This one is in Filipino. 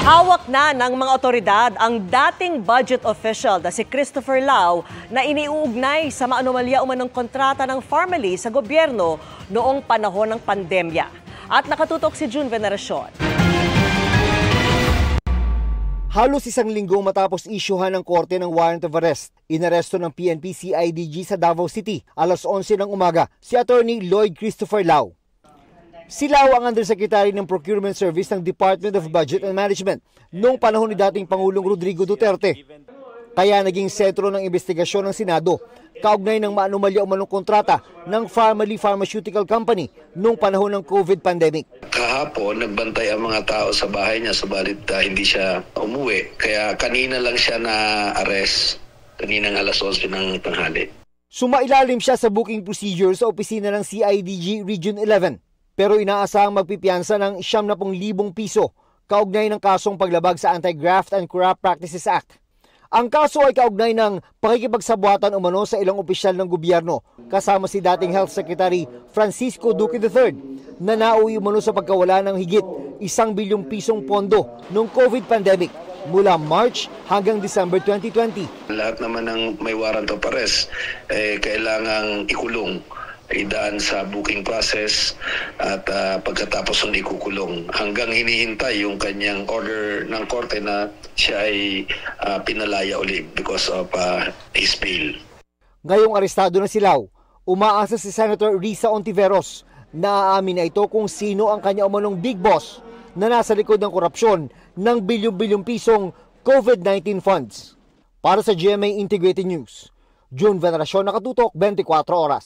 Hawak na ng mga otoridad ang dating budget official na si Christopher Lau na iniuugnay sa maanomalya umanong kontrata ng Pharmaly sa gobyerno noong panahon ng pandemya. At nakatutok si June Veneracion. Halos isang linggo matapos isyuhan ng korte ng warrant of arrest, inaresto ng PNP CIDG sa Davao City alas 11 ng umaga si Attorney Lloyd Christopher Lau. Si Lau ang undersecretary ng Procurement Service ng Department of Budget and Management noong panahon ni dating Pangulong Rodrigo Duterte. Kaya naging sentro ng investigasyon ng Senado kaugnay ng maanomalya umanong kontrata ng Pharmaly Pharmaceutical Company noong panahon ng COVID pandemic. Kahapon, nagbantay ang mga tao sa bahay niya, subalit hindi siya umuwi. Kaya kanina lang siya na-arrest, kaninang alas 11 ng tanghali. Sumailalim siya sa booking procedure sa opisina ng CIDG Region 11. Pero inaasahang magpipiyansa ng 70,000 piso kaugnay ng kasong paglabag sa Anti-Graft and Corrupt Practices Act. Ang kaso ay kaugnay ng pakikipagsabuatan umano sa ilang opisyal ng gobyerno kasama si dating Health Secretary Francisco Duque III na nauwi umano sa pagkawala ng higit 1 bilyong pisong pondo noong COVID pandemic mula March hanggang December 2020. Lahat naman ng may warrant of arrest kailangang ikulong, idaan sa booking process at pagkatapos ng ikukulong hanggang hinihintay yung kanyang order ng korte na siya ay pinalaya ulit because of his bail. Ngayong arestado na si Lau, umaasa si Senator Risa Ontiveros na aamin na ito kung sino ang kanya umanong big boss na nasa likod ng korupsyon ng bilyong-bilyong pisong COVID-19 funds. Para sa GMA Integrated News, June Veneracion, nakatutok 24 oras.